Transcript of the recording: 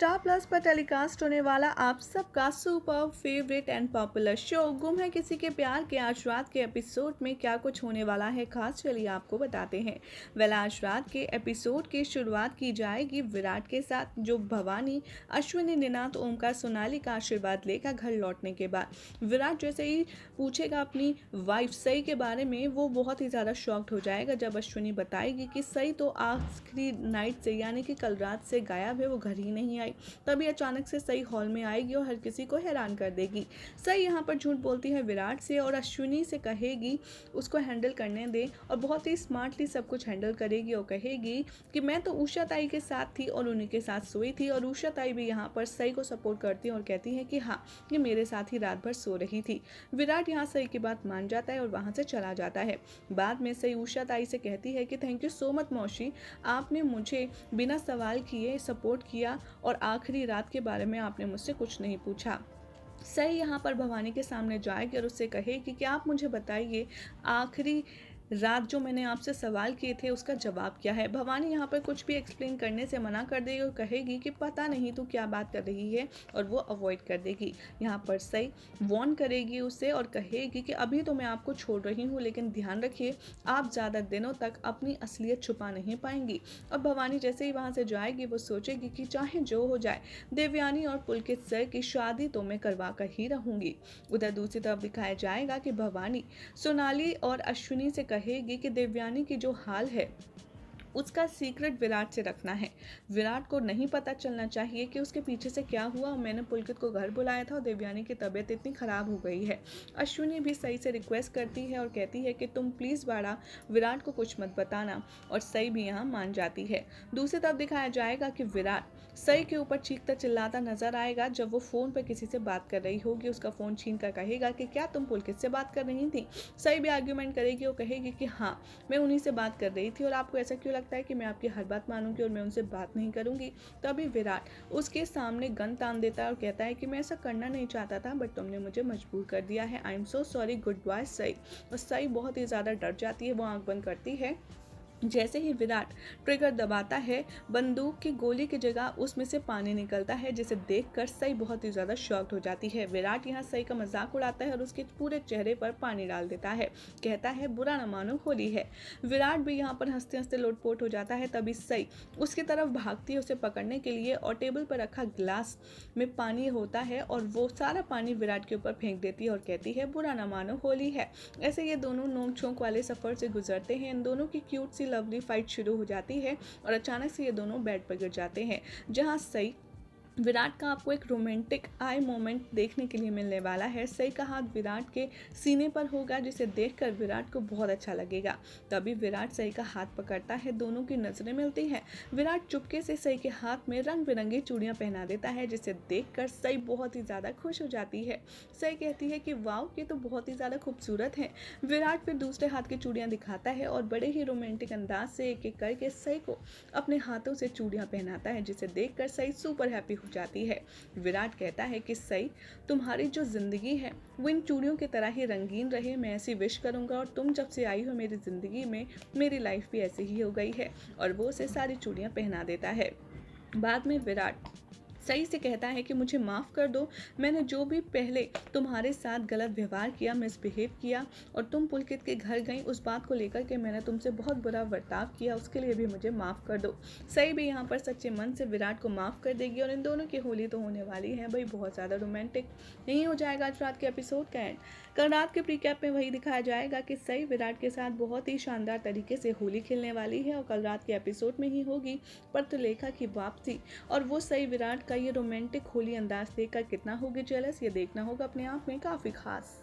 Star plus पर telecast होने वाला आप सबका super favourite and popular show गुम है किसी के प्यार के आज रात के एपिसोड में क्या कुछ होने वाला है खास, चलिए आपको बताते हैं। आज रात के एपिसोड की शुरुआत की जाएगी विराट के साथ, जो भवानी, अश्विनी, निनाद, ओमकार, सोनाली का आशीर्वाद लेकर घर लौटने के बाद विराट जैसे ही पूछेगा अपनी वाइफ सई के बारे में, वो बहुत ही ज़्यादा शॉक्ड हो जाएगा जब अश्विनी बताएगी कि सई तो आखिरी नाइट से यानी कि कल रात से गायब है, वो घर ही नहीं आई। तभी अचानक से सई हॉल में आएगी और हर किसी को हैरान कर देगी। सई यहाँ पर झूठ बोलती है विराट से और अश्विनी से कहेगी उसको हैंडल करने दे, और बहुत ही स्मार्टली सब कुछ हैंडल करेगी और कहेगी कि मैं तो उषा ताई के साथ थी और उन्हीं के साथ सोई थी, और उषा ताई भी यहाँ पर सई को सपोर्ट करती है और कहती है कि हाँ, ये मेरे साथ ही रात भर सो रही थी। विराट यहाँ सई की बात मान जाता है और वहाँ से चला जाता है। बाद में सई उषा ताई से कहती है कि थैंक यू सो मच मौसी, आपने मुझे बिना सवाल किए सपोर्ट किया और आखिरी रात के बारे में आपने मुझसे कुछ नहीं पूछा। सई यहाँ पर भवानी के सामने जाएगी और उससे कहेगी कि आप मुझे बताइए आखिरी रात जो मैंने आपसे सवाल किए थे उसका जवाब क्या है। भवानी यहाँ पर कुछ भी एक्सप्लेन करने से मना कर देगी और कहेगी कि पता नहीं तू क्या बात कर रही है, और वो अवॉइड कर देगी। यहाँ पर सई वार्न करेगी उसे और कहेगी कि अभी तो मैं आपको छोड़ रही हूँ, लेकिन ध्यान रखिए आप ज़्यादा दिनों तक अपनी असलियत छुपा नहीं पाएंगी। और भवानी जैसे ही वहाँ से जाएगी वो सोचेगी कि चाहे जो हो जाए, देवयानी और पुलकित सर की शादी तो मैं करवा कर ही रहूँगी। उधर दूसरी तरफ दिखाया जाएगा कि भवानी सोनाली और अश्विनी से कहेगी कि देवयानी की जो हाल है उसका सीक्रेट विराट से रखना है। विराट को नहीं पता चलना चाहिए कि उसके पीछे से क्या हुआ, और मैंने पुलकित को घर बुलाया था और देवयानी की तबीयत इतनी ख़राब हो गई है। अश्विनी भी सई से रिक्वेस्ट करती है और कहती है कि तुम प्लीज़ बाड़ा विराट को कुछ मत बताना, और सई भी यहाँ मान जाती है। दूसरी तरफ दिखाया जाएगा कि विराट सई के ऊपर चीखता चिल्लाता नजर आएगा जब वो फ़ोन पर किसी से बात कर रही होगी। उसका फ़ोन छीन कर कहेगा कि क्या तुम पुलकित से बात कर रही थी। सई भी आर्ग्यूमेंट करेगी और कहेगी कि हाँ, मैं उन्हीं से बात कर रही थी और आपको ऐसा क्यों लगता है कि मैं आपकी हर बात मानूंगी और मैं उनसे बात नहीं करूंगी। तभी विराट उसके सामने गन तान देता है और कहता है कि मैं ऐसा करना नहीं चाहता था, बट तुमने मुझे मजबूर कर दिया है। I am so sorry, goodbye Sai. और सई बहुत ही ज़्यादा डर जाती है, वो आंख बंद करती है। जैसे ही विराट ट्रिगर दबाता है, बंदूक की गोली की जगह उसमें से पानी निकलता है, जिसे देखकर सई बहुत ही ज़्यादा शॉक्ड हो जाती है। विराट यहाँ सई का मजाक उड़ाता है और उसके पूरे चेहरे पर पानी डाल देता है, कहता है बुरा न मानो होली है। विराट भी यहाँ पर हंसते हंसते लोटपोट हो जाता है। तभी सई उसकी तरफ भागती है उसे पकड़ने के लिए, और टेबल पर रखा गिलास में पानी होता है और वो सारा पानी विराट के ऊपर फेंक देती है और कहती है बुरा न मानो होली है। ऐसे ये दोनों नोक झोंक वाले सफ़र से गुजरते हैं। इन दोनों की क्यूट सी लवली फाइट शुरू हो जाती है और अचानक से ये दोनों बेड पर गिर जाते हैं, जहां सई विराट का आपको एक रोमांटिक आई मोमेंट देखने के लिए मिलने वाला है। सई का हाथ विराट के सीने पर होगा, जिसे देखकर विराट को बहुत अच्छा लगेगा। तभी विराट सई का हाथ पकड़ता है, दोनों की नजरें मिलती हैं। विराट चुपके से सई के हाथ में रंग बिरंगी चूड़ियां पहना देता है, जिसे देखकर सई बहुत ही ज़्यादा खुश हो जाती है। सई कहती है कि वाओ, ये तो बहुत ही ज़्यादा खूबसूरत है। विराट फिर दूसरे हाथ की चूड़ियाँ दिखाता है और बड़े ही रोमांटिक अंदाज से एक एक करके सई को अपने हाथों से चूड़ियाँ पहनाता है, जिसे देखकर सई सुपर हैप्पी हो जाती है। विराट कहता है कि सई, तुम्हारी जो जिंदगी है वो इन चूड़ियों की तरह ही रंगीन रहे, मैं ऐसी विश करूंगा, और तुम जब से आई हो मेरी जिंदगी में मेरी लाइफ भी ऐसी ही हो गई है। और वो उसे सारी चूड़ियां पहना देता है। बाद में विराट सई से कहता है कि मुझे माफ़ कर दो, मैंने जो भी पहले तुम्हारे साथ गलत व्यवहार किया, मिसबिहेव किया, और तुम पुलकित के घर गई उस बात को लेकर के मैंने तुमसे बहुत बुरा बर्ताव किया, उसके लिए भी मुझे माफ़ कर दो। सई भी यहाँ पर सच्चे मन से विराट को माफ़ कर देगी और इन दोनों की होली तो होने वाली है भाई, बहुत ज़्यादा रोमांटिक। यही हो जाएगा आज रात के एपिसोड का एंड। कल रात के प्रीकैप में वही दिखाया जाएगा कि सई विराट के साथ बहुत ही शानदार तरीके से होली खेलने वाली है, और कल रात के एपिसोड में ही होगी पत्रलेखा की वापसी, और वो सई विराट का ये रोमांटिक होली अंदाज देखकर कितना होगी जेलस, ये देखना होगा अपने आप में काफ़ी खास।